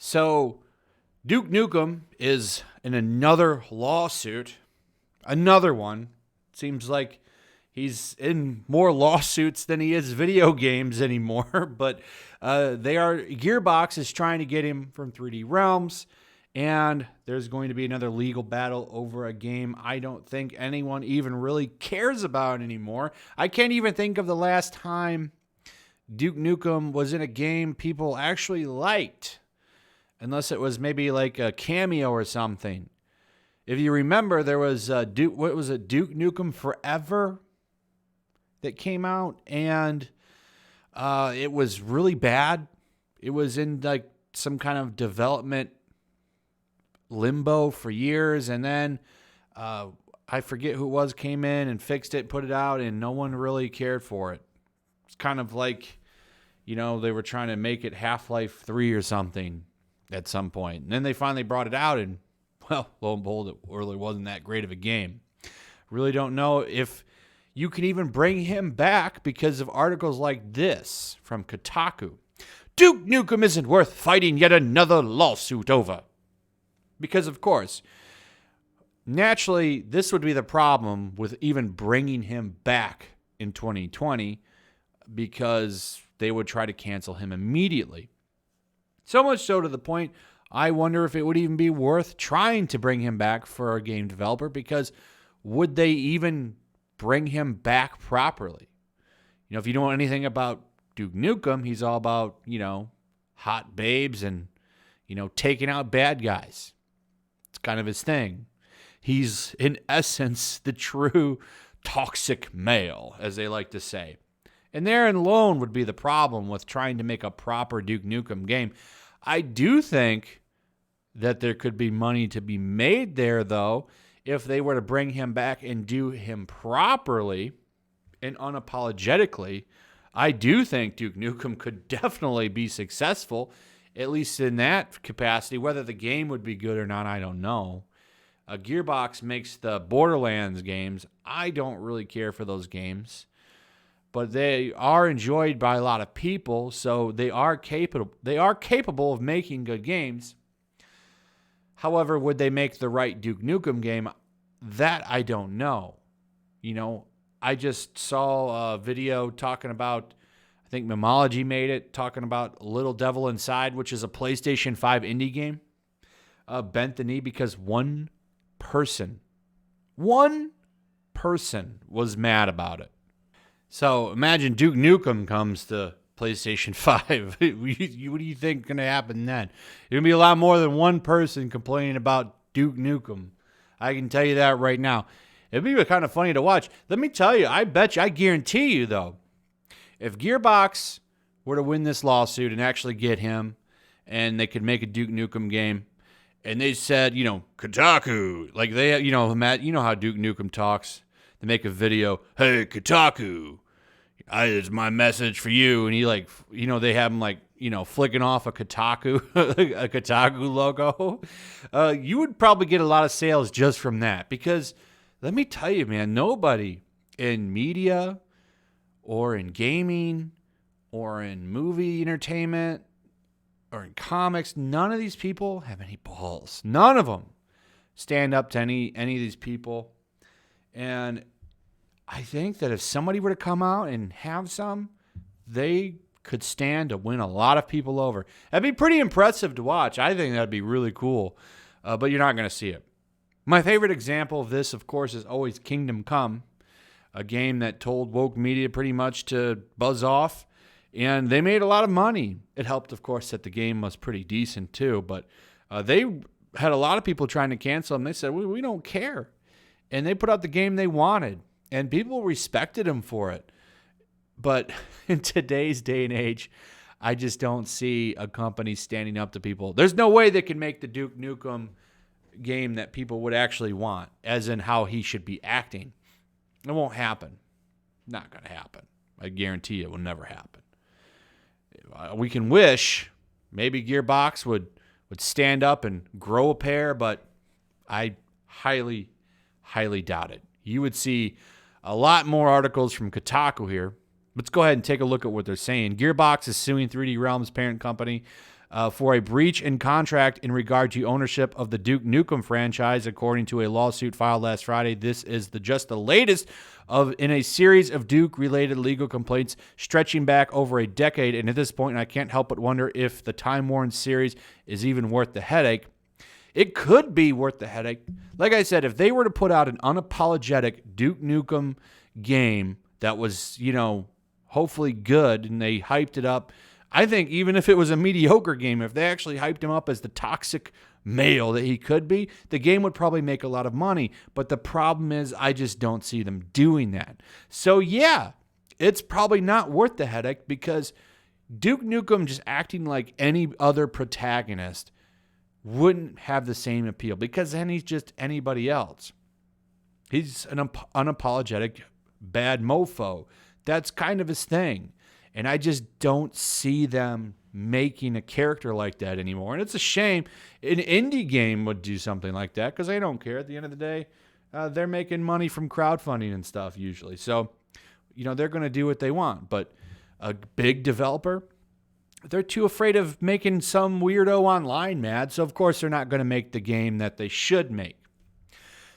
So Duke Nukem is in another lawsuit. Another one. Seems like he's in more lawsuits than he is video games anymore. But Gearbox is trying to get him from 3D Realms. And there's going to be another legal battle over a game I don't think anyone even really cares about anymore. I can't even think of the last time Duke Nukem was in a game people actually liked. Unless it was maybe like a cameo or something. If you remember, there was Duke Nukem Forever that came out, and it was really bad. It was in like some kind of development limbo for years, and then I forget who it was, came in and fixed it, put it out, and no one really cared for it. It's kind of like, they were trying to make it Half-Life 3 or something at some point. And then they finally brought it out, and, well, lo and behold, it really wasn't that great of a game. Really don't know if you can even bring him back because of articles like this from Kotaku. Duke Nukem isn't worth fighting yet another lawsuit over. Because, of course, naturally, this would be the problem with even bringing him back in 2020 because they would try to cancel him immediately. So much so to the point, I wonder if it would even be worth trying to bring him back for a game developer, because would they even bring him back properly? If you know anything about Duke Nukem, he's all about, hot babes and, taking out bad guys. It's kind of his thing. He's, in essence, the true toxic male, as they like to say. And therein alone would be the problem with trying to make a proper Duke Nukem game. I do think that there could be money to be made there, though, if they were to bring him back and do him properly and unapologetically. I do think Duke Nukem could definitely be successful, at least in that capacity. Whether the game would be good or not, I don't know. Gearbox makes the Borderlands games. I don't really care for those games, but they are enjoyed by a lot of people, so they are capable of making good games. However, would they make the right Duke Nukem game? That I don't know. I just saw a video talking about, I think Memology made it, talking about Little Devil Inside, which is a PlayStation 5 indie game. Bent the knee because one person was mad about it. So imagine Duke Nukem comes to PlayStation 5. What do you think is going to happen then? There's going to be a lot more than one person complaining about Duke Nukem. I can tell you that right now. It'd be kind of funny to watch. Let me tell you, I guarantee you, though, if Gearbox were to win this lawsuit and actually get him, and they could make a Duke Nukem game, and they said, Kotaku, like they, Matt, how Duke Nukem talks. They make a video, hey, Kotaku, it's my message for you. And he they have him flicking off a Kotaku, a Kotaku logo. You would probably get a lot of sales just from that, because let me tell you, man, nobody in media or in gaming or in movie entertainment or in comics, none of these people have any balls. None of them stand up to any of these people. And I think that if somebody were to come out and have some, they could stand to win a lot of people over. That'd be pretty impressive to watch. I think that'd be really cool, but you're not going to see it. My favorite example of this, of course, is always Kingdom Come, a game that told woke media pretty much to buzz off, and they made a lot of money. It helped, of course, that the game was pretty decent too, but they had a lot of people trying to cancel them. They said, we don't care. And they put out the game they wanted, and people respected them for it. But in today's day and age, I just don't see a company standing up to people. There's no way they can make the Duke Nukem game that people would actually want, as in how he should be acting. It won't happen. Not going to happen. I guarantee it will never happen. We can wish maybe Gearbox would stand up and grow a pair, but I highly doubt it. You would see a lot more articles from Kotaku here. Let's go ahead and take a look at what they're saying. Gearbox is suing 3D Realms parent company for a breach in contract in regard to ownership of the Duke Nukem franchise, according to a lawsuit filed last Friday. This is just the latest in a series of Duke-related legal complaints stretching back over a decade. And at this point, I can't help but wonder if the time-worn series is even worth the headache. It could be worth the headache. Like I said, if they were to put out an unapologetic Duke Nukem game that was, hopefully good, and they hyped it up, I think even if it was a mediocre game, if they actually hyped him up as the toxic male that he could be, the game would probably make a lot of money. But the problem is I just don't see them doing that. So yeah, it's probably not worth the headache, because Duke Nukem just acting like any other protagonist wouldn't have the same appeal, because then he's just anybody else. He's an unapologetic bad mofo. That's kind of his thing. And I just don't see them making a character like that anymore. And it's a shame. An indie game would do something like that, because they don't care. At the end of the day, they're making money from crowdfunding and stuff usually. So, they're going to do what they want. But a big developer, they're too afraid of making some weirdo online mad. So, of course, they're not going to make the game that they should make.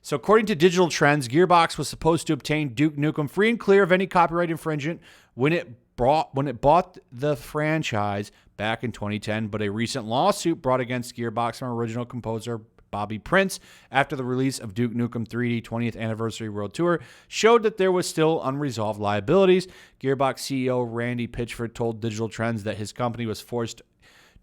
So, according to Digital Trends, Gearbox was supposed to obtain Duke Nukem free and clear of any copyright infringement when it bought the franchise back in 2010, but a recent lawsuit brought against Gearbox from original composer Bobby Prince after the release of Duke Nukem 3D 20th Anniversary World Tour showed that there was still unresolved liabilities. Gearbox CEO Randy Pitchford told Digital Trends that his company was forced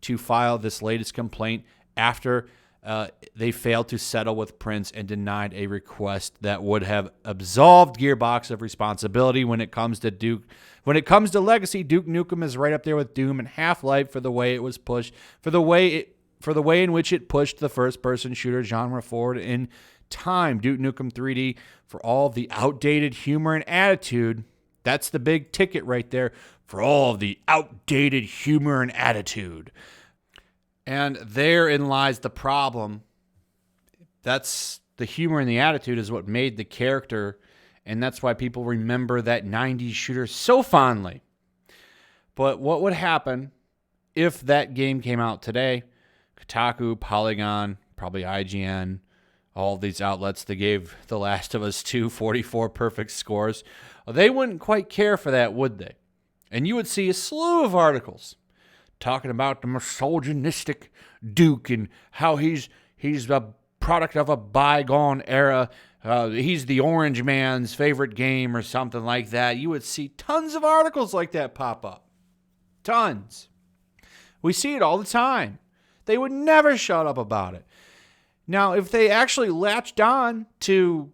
to file this latest complaint after they failed to settle with Prince and denied a request that would have absolved Gearbox of responsibility. When it comes to legacy, Duke Nukem is right up there with Doom and Half-Life for the way it was pushed, for the way in which it pushed the first-person shooter genre forward in time. Duke Nukem 3D, for all of the outdated humor and attitude, that's the big ticket right there, for all of the outdated humor and attitude. And therein lies the problem. That's the humor and the attitude is what made the character, and that's why people remember that 90s shooter so fondly. But what would happen if that game came out today? Kotaku, Polygon, probably IGN, all of these outlets that gave The Last of Us 2 44 perfect scores, well, they wouldn't quite care for that, would they? And you would see a slew of articles talking about the misogynistic Duke and how he's a product of a bygone era. He's the orange man's favorite game or something like that. You would see tons of articles like that pop up. Tons. We see it all the time. They would never shut up about it. Now, if they actually latched on to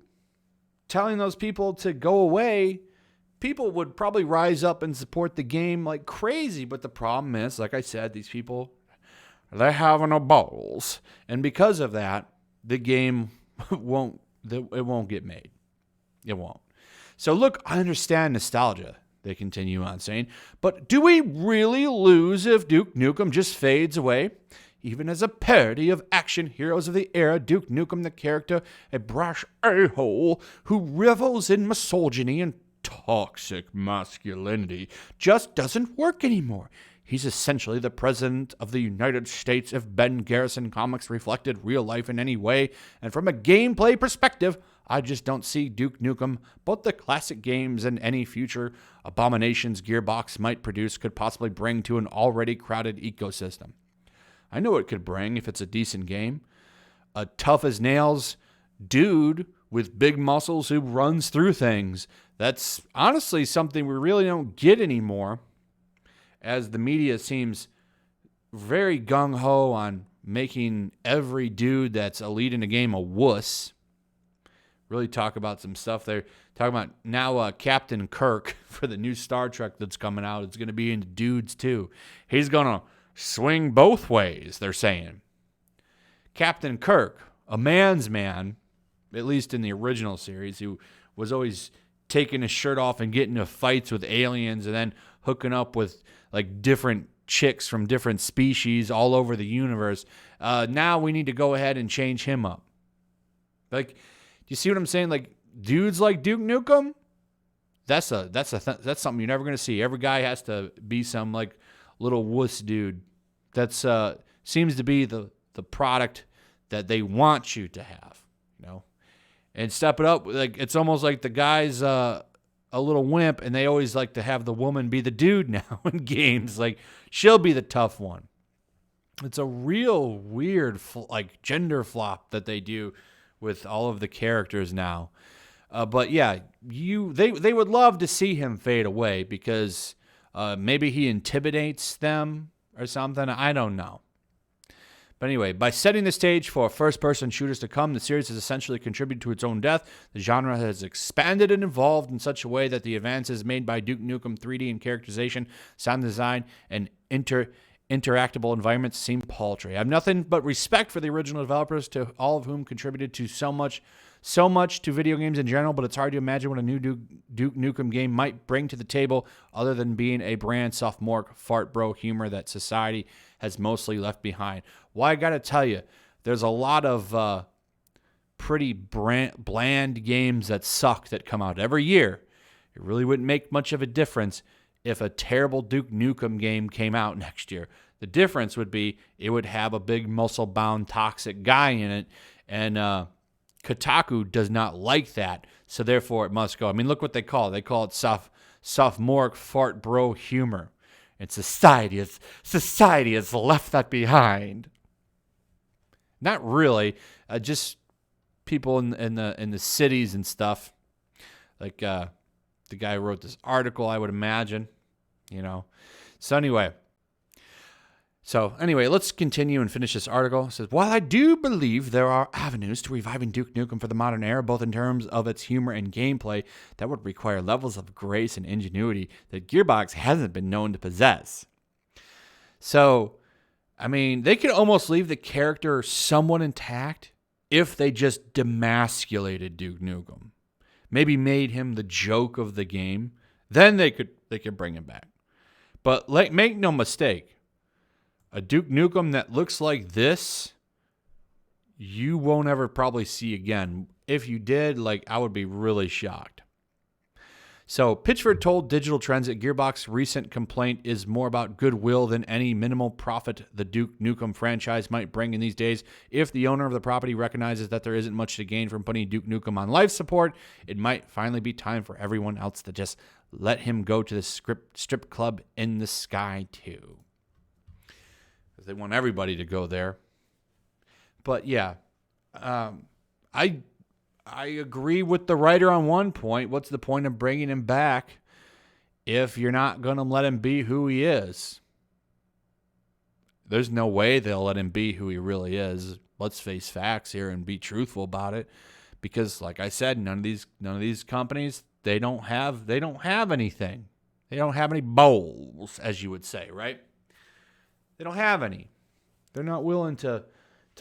telling those people to go away, people would probably rise up and support the game like crazy. But the problem is, like I said, these people, they're having a balls. And because of that, the game won't get made. It won't. So look, I understand nostalgia, they continue on saying, but do we really lose if Duke Nukem just fades away? Even as a parody of action heroes of the era, Duke Nukem, the character, a brash a-hole who revels in misogyny and toxic masculinity, just doesn't work anymore. He's essentially the president of the United States if Ben Garrison comics reflected real life in any way, and from a gameplay perspective, I just don't see Duke Nukem, both the classic games and any future abominations Gearbox might produce could possibly bring to an already crowded ecosystem. I know it could bring if it's a decent game. A tough-as-nails dude with big muscles who runs through things. That's honestly something we really don't get anymore, as the media seems very gung-ho on making every dude that's elite in a game a wuss. Really talk about some stuff there. Talking about now Captain Kirk for the new Star Trek that's coming out. It's going to be into dudes too. He's going to swing both ways, they're saying. Captain Kirk, a man's man, at least in the original series, who was always taking his shirt off and getting into fights with aliens and then hooking up with like different chicks from different species all over the universe. Now we need to go ahead and change him up. Like, do you see what I'm saying? Like, dudes like Duke Nukem, that's something you're never going to see. Every guy has to be some like little wuss dude That's seems to be the product that they want you to have, you know. And step it up. Like, it's almost like the guy's a little wimp, and they always like to have the woman be the dude now in games. Like, she'll be the tough one. It's a real weird like gender flop that they do with all of the characters now. But yeah, they would love to see him fade away because maybe he intimidates them or something. I don't know. But anyway, by setting the stage for first-person shooters to come, the series has essentially contributed to its own death. The genre has expanded and evolved in such a way that the advances made by Duke Nukem 3D and characterization, sound design, and interactable environments seem paltry. I have nothing but respect for the original developers, to all of whom contributed to so much to video games in general, but it's hard to imagine what a new Duke Nukem game might bring to the table other than being a brand sophomoric fart bro humor that society has mostly left behind. Well, I got to tell you, there's a lot of pretty bland games that suck that come out every year. It really wouldn't make much of a difference if a terrible Duke Nukem game came out next year. The difference would be it would have a big muscle-bound toxic guy in it, and Kotaku does not like that, so therefore it must go. I mean, look what they call it. They call it sophomoric fart bro humor. And society has left that behind. Not really, just people in the cities and stuff. Like the guy who wrote this article, I would imagine, you know. So anyway, let's continue and finish this article. It says, while I do believe there are avenues to reviving Duke Nukem for the modern era, both in terms of its humor and gameplay, that would require levels of grace and ingenuity that Gearbox hasn't been known to possess. So, I mean, they could almost leave the character somewhat intact if they just demasculated Duke Nukem. Maybe made him the joke of the game. Then they could bring him back. But make no mistake, a Duke Nukem that looks like this, you won't ever probably see again. If you did, I would be really shocked. So, Pitchford told Digital Trends that Gearbox's recent complaint is more about goodwill than any minimal profit the Duke Nukem franchise might bring in these days. If the owner of the property recognizes that there isn't much to gain from putting Duke Nukem on life support, it might finally be time for everyone else to just let him go to the strip club in the sky, too. Because they want everybody to go there. But, yeah, I agree with the writer on one point. What's the point of bringing him back if you're not going to let him be who he is? There's no way they'll let him be who he really is. Let's face facts here and be truthful about it. Because, like I said, none of these companies, they don't have anything. They don't have any bowls, as you would say, right? They don't have any. They're not willing to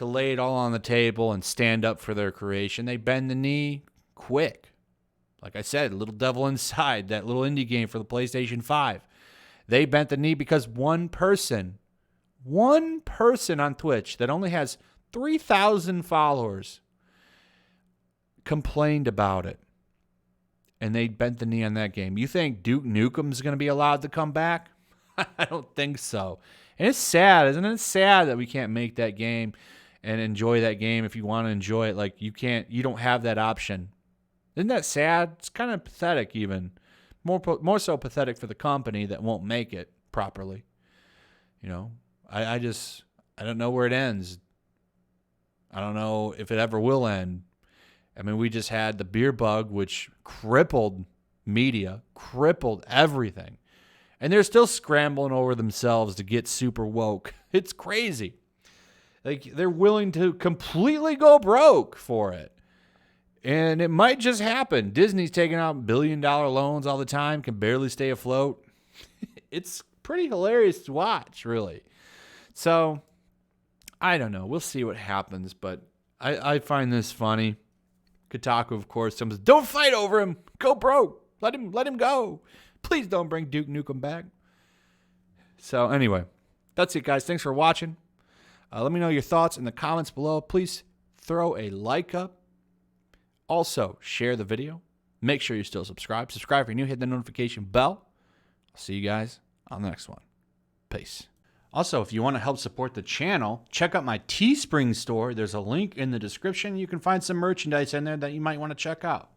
lay it all on the table and stand up for their creation. They bend the knee quick. Like I said, Little Devil Inside, that little indie game for the PlayStation 5. They bent the knee because one person on Twitch that only has 3,000 followers complained about it. And they bent the knee on that game. You think Duke Nukem's going to be allowed to come back? I don't think so. And it's sad, isn't it? It's sad that we can't make that game and enjoy that game if you want to enjoy it. You don't have that option. Isn't that sad? It's kind of pathetic even. More so pathetic for the company that won't make it properly. You know, I don't know where it ends. I don't know if it ever will end. I mean, we just had the beer bug, which crippled media, crippled everything. And they're still scrambling over themselves to get super woke. It's crazy. They're willing to completely go broke for it. And it might just happen. Disney's taking out billion-dollar loans all the time, can barely stay afloat. It's pretty hilarious to watch, really. So, I don't know. We'll see what happens, but I find this funny. Kotaku, of course, says, don't fight over him. Go broke. Let him go. Please don't bring Duke Nukem back. So, anyway, that's it, guys. Thanks for watching. Let me know your thoughts in the comments below. Please throw a like up. Also, share the video. Make sure you're still subscribed. Subscribe if you're new. Hit the notification bell. I'll see you guys on the next one. Peace. Also, if you want to help support the channel, check out my Teespring store. There's a link in the description. You can find some merchandise in there that you might want to check out.